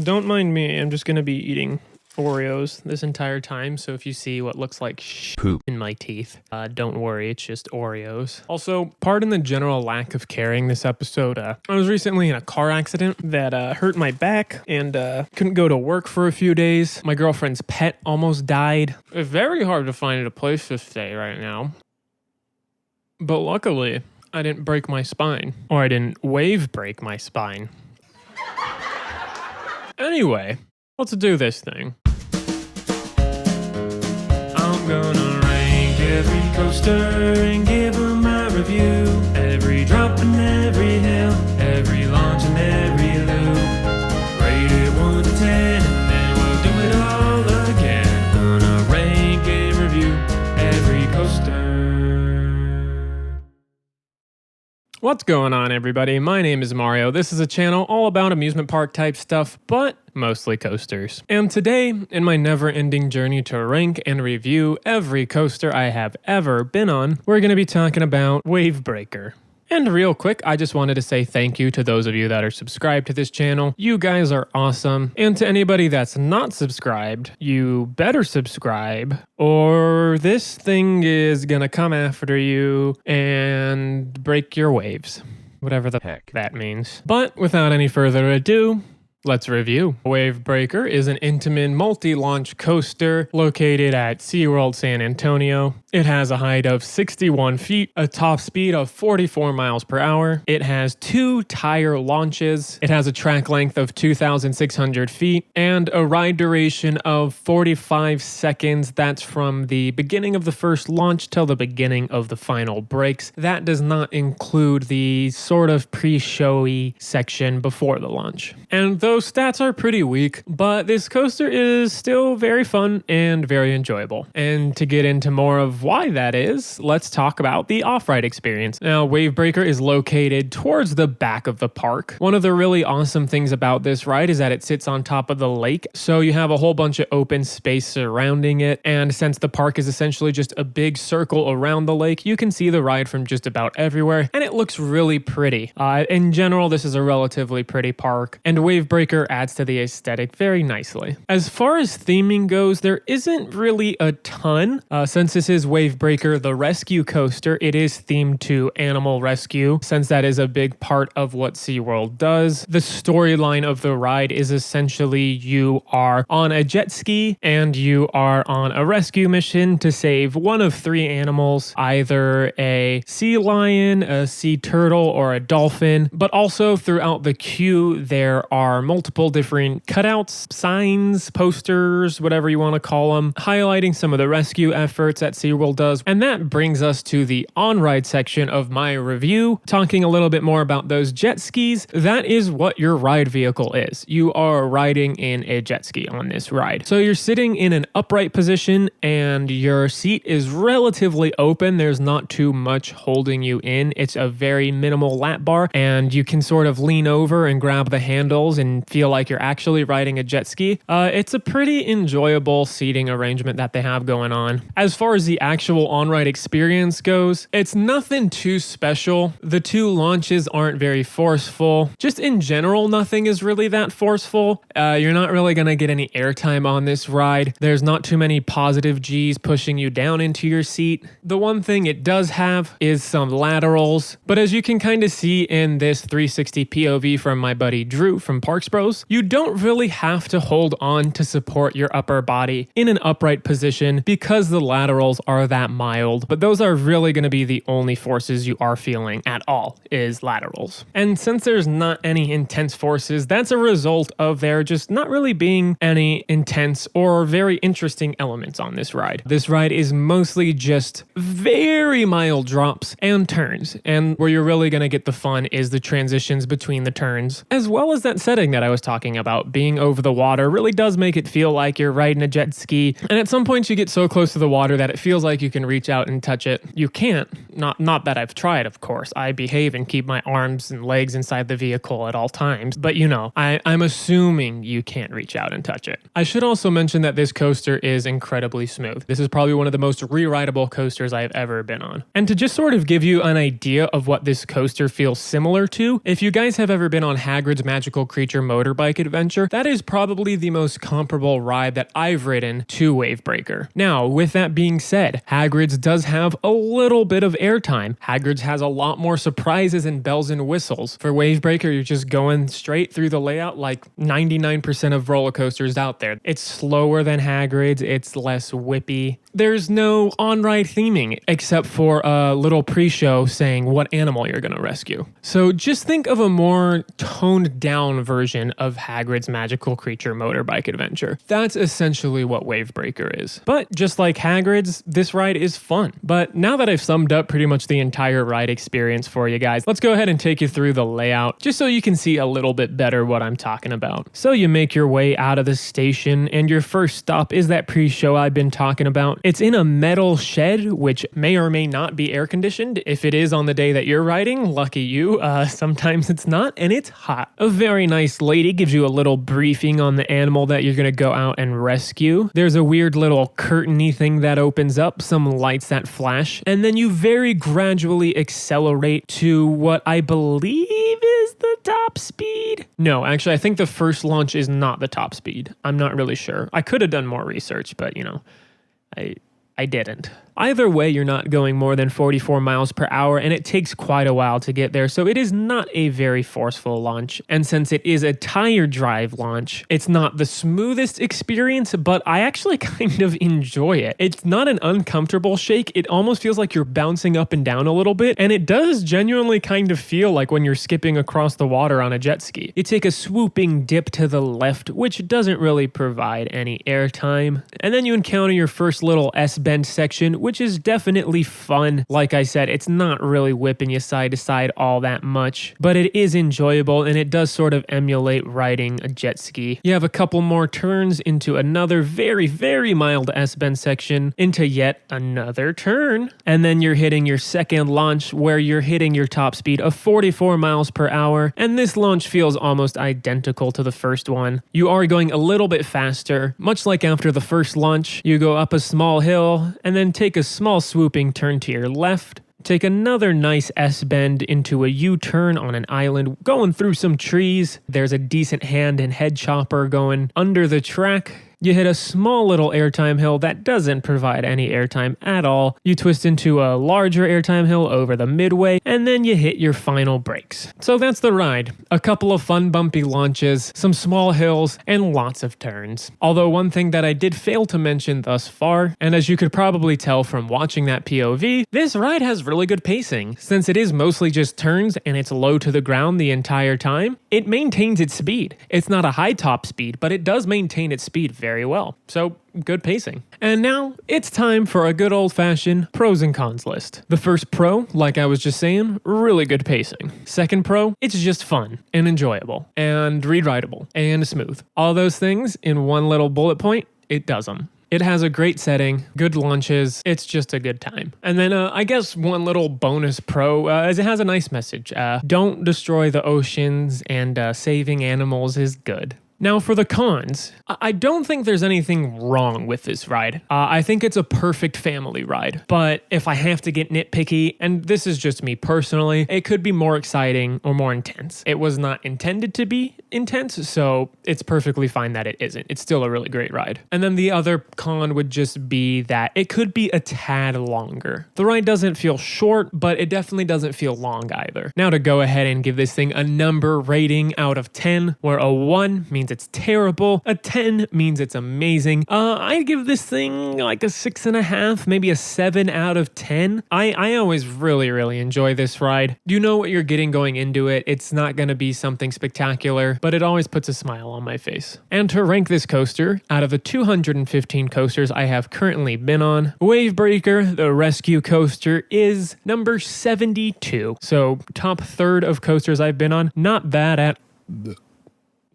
Don't mind me, I'm just gonna be eating Oreos this entire time, so if you see what looks like poop in my teeth, don't worry, it's just Oreos. Also, pardon the general lack of caring this episode. I was recently in a car accident that hurt my back and couldn't go to work for a few days. My girlfriend's pet almost died. It's very hard to find a place to stay right now. But luckily, I didn't break my spine. Or I didn't wave break my spine. Anyway, let's do this thing. I'm gonna rank every coaster and give them a review. Every drop and every hill, every launch and every loop. Rate it 1 to 10 and then we'll do it all again. Gonna rank and review every coaster. What's going on, everybody? My name is Mario. This is a channel all about amusement park type stuff, but mostly coasters. And today, in my never-ending journey to rank and review every coaster I have ever been on, we're going to be talking about Wave Breaker. And real quick, I just wanted to say thank you to those of you that are subscribed to this channel. You guys are awesome. And to anybody that's not subscribed, you better subscribe or this thing is gonna come after you and break your waves. Whatever the heck that means. But without any further ado, let's review. Wave Breaker is an Intamin multi-launch coaster located at SeaWorld San Antonio. It has a height of 61 feet, a top speed of 44 miles per hour. It has 2 tire launches. It has a track length of 2,600 feet and a ride duration of 45 seconds. That's from the beginning of the first launch till the beginning of the final breaks. That does not include the sort of pre-showy section before the launch. And those stats are pretty weak, but this coaster is still very fun and very enjoyable. And to get into more of why that is, let's talk about the off-ride experience. Now, Wave Breaker is located towards the back of the park. One of the really awesome things about this ride is that it sits on top of the lake, so you have a whole bunch of open space surrounding it, and since the park is essentially just a big circle around the lake, you can see the ride from just about everywhere, and it looks really pretty. In general, this is a relatively pretty park, and Wave Breaker adds to the aesthetic very nicely. As far as theming goes, there isn't really a ton. Since this is Wave Breaker, the rescue coaster, it is themed to animal rescue, since that is a big part of what SeaWorld does. The storyline of the ride is essentially you are on a jet ski and you are on a rescue mission to save one of 3 animals, either a sea lion, a sea turtle, or a dolphin. But also throughout the queue, there are multiple different cutouts, signs, posters, whatever you want to call them, highlighting some of the rescue efforts that SeaWorld does. And that brings us to the on-ride section of my review, talking a little bit more about those jet skis. That is what your ride vehicle is. You are riding in a jet ski on this ride. So you're sitting in an upright position and your seat is relatively open. There's not too much holding you in. It's a very minimal lap bar and you can sort of lean over and grab the handles and feel like you're actually riding a jet ski. It's a pretty enjoyable seating arrangement that they have going on. As far as the actual on-ride experience goes, it's nothing too special. The 2 launches aren't very forceful. Just in general, nothing is really that forceful. You're not really going to get any airtime on this ride. There's not too many positive G's pushing you down into your seat. The one thing it does have is some laterals, but as you can kind of see in this 360 POV from my buddy Drew from Parks Bros, you don't really have to hold on to support your upper body in an upright position because the laterals are that mild, but those are really going to be the only forces you are feeling at all is laterals. And since there's not any intense forces, that's a result of there just not really being any intense or very interesting elements on this ride. This ride is mostly just very mild drops and turns, and where you're really going to get the fun is the transitions between the turns, as well as that setting that I was talking about. Being over the water really does make it feel like you're riding a jet ski, and at some points you get so close to the water that it feels like you can reach out and touch it. You can't. Not that I've tried, of course. I behave and keep my arms and legs inside the vehicle at all times, but you know, I'm assuming you can't reach out and touch it. I should also mention that this coaster is incredibly smooth. This is probably one of the most re-rideable coasters I've ever been on. And to just sort of give you an idea of what this coaster feels similar to, if you guys have ever been on Hagrid's Magical Creature motorbike adventure, that is probably the most comparable ride that I've ridden to Wavebreaker. Now, with that being said, Hagrid's does have a little bit of airtime. Hagrid's has a lot more surprises and bells and whistles. For Wavebreaker, you're just going straight through the layout like 99% of roller coasters out there. It's slower than Hagrid's, it's less whippy. There's no on-ride theming except for a little pre-show saying what animal you're going to rescue. So just think of a more toned down version of Hagrid's Magical Creature Motorbike Adventure. That's essentially what Wavebreaker is. But just like Hagrid's, this ride is fun. But now that I've summed up pretty much the entire ride experience for you guys, let's go ahead and take you through the layout just so you can see a little bit better what I'm talking about. So you make your way out of the station and your first stop is that pre-show I've been talking about. It's in a metal shed, which may or may not be air conditioned. If it is on the day that you're riding, lucky you. Sometimes it's not, and it's hot. A very nice lady gives you a little briefing on the animal that you're gonna go out and rescue. There's a weird little curtain-y thing that opens up, some lights that flash, and then you very gradually accelerate to what I believe is the top speed. No, actually, I think the first launch is not the top speed. I'm not really sure. I could have done more research, but you know, I didn't. Either way, you're not going more than 44 miles per hour, and it takes quite a while to get there, so it is not a very forceful launch. And since it is a tire drive launch, it's not the smoothest experience, but I actually kind of enjoy it. It's not an uncomfortable shake. It almost feels like you're bouncing up and down a little bit, and it does genuinely kind of feel like when you're skipping across the water on a jet ski. You take a swooping dip to the left, which doesn't really provide any airtime, and then you encounter your first little S-bend section, which is definitely fun. Like I said, it's not really whipping you side to side all that much, but it is enjoyable and it does sort of emulate riding a jet ski. You have a couple more turns into another very, very mild S-bend section, into yet another turn, and then you're hitting your second launch where you're hitting your top speed of 44 miles per hour, and this launch feels almost identical to the first one. You are going a little bit faster, much like after the first launch. You go up a small hill and then take a small swooping turn to your left, take another nice S-bend into a U-turn on an island, going through some trees. There's a decent hand and head chopper going under the track. You hit a small little airtime hill that doesn't provide any airtime at all. You twist into a larger airtime hill over the midway, and then you hit your final brakes. So that's the ride. A couple of fun bumpy launches, some small hills, and lots of turns. Although one thing that I did fail to mention thus far, and as you could probably tell from watching that POV, this ride has really good pacing. Since it is mostly just turns and it's low to the ground the entire time, it maintains its speed. It's not a high top speed, but it does maintain its speed very well. So good pacing. And now it's time for a good old-fashioned pros and cons list. The first pro, like I was just saying, really good pacing. Second pro, it's just fun and enjoyable and read-writable and smooth. All those things in one little bullet point, it does them. It has a great setting, good launches, it's just a good time. And then I guess one little bonus pro is it has a nice message. Don't destroy the oceans, and saving animals is good. Now for the cons, I don't think there's anything wrong with this ride. I think it's a perfect family ride, but if I have to get nitpicky, and this is just me personally, it could be more exciting or more intense. It was not intended to be intense, so it's perfectly fine that it isn't. It's still a really great ride. And then the other con would just be that it could be a tad longer. The ride doesn't feel short, but it definitely doesn't feel long either. Now to go ahead and give this thing a number rating out of 10, where a 1 means it's terrible, a 10 means it's amazing. I'd give this thing like a 6.5, maybe a 7 out of 10. I always really enjoy this ride. You know what you're getting going into it. It's not going to be something spectacular, but it always puts a smile on my face. And to rank this coaster, out of the 215 coasters I have currently been on, Wavebreaker, the rescue coaster, is number 72. So top third of coasters I've been on, not bad at...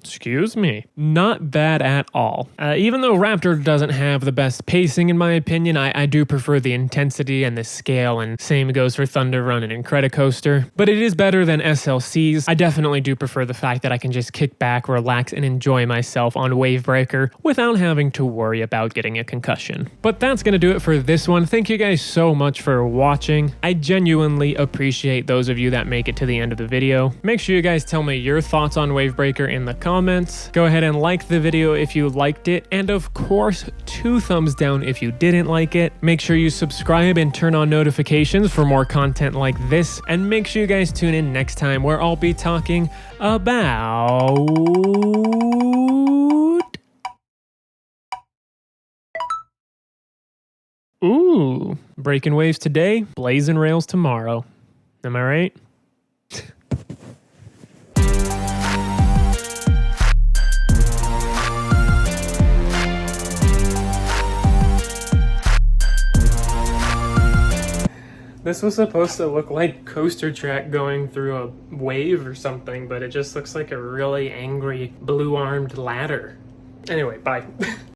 Excuse me. Not bad at all. Even though Raptor doesn't have the best pacing in my opinion, I do prefer the intensity and the scale, and same goes for Thunder Run and Incredicoaster. But it is better than SLCs. I definitely do prefer the fact that I can just kick back, relax, and enjoy myself on Wavebreaker without having to worry about getting a concussion. But that's gonna do it for this one. Thank you guys so much for watching. I genuinely appreciate those of you that make it to the end of the video. Make sure you guys tell me your thoughts on Wavebreaker in the comments. comments. Go ahead and like the video if you liked it, and of course, 2 thumbs down if you didn't like it. Make sure you subscribe and turn on notifications for more content like this, and make sure you guys tune in next time where I'll be talking about... Ooh, breaking waves today, blazing rails tomorrow. Am I right? This was supposed to look like coaster track going through a wave or something, but it just looks like a really angry blue-armed ladder. Anyway, bye.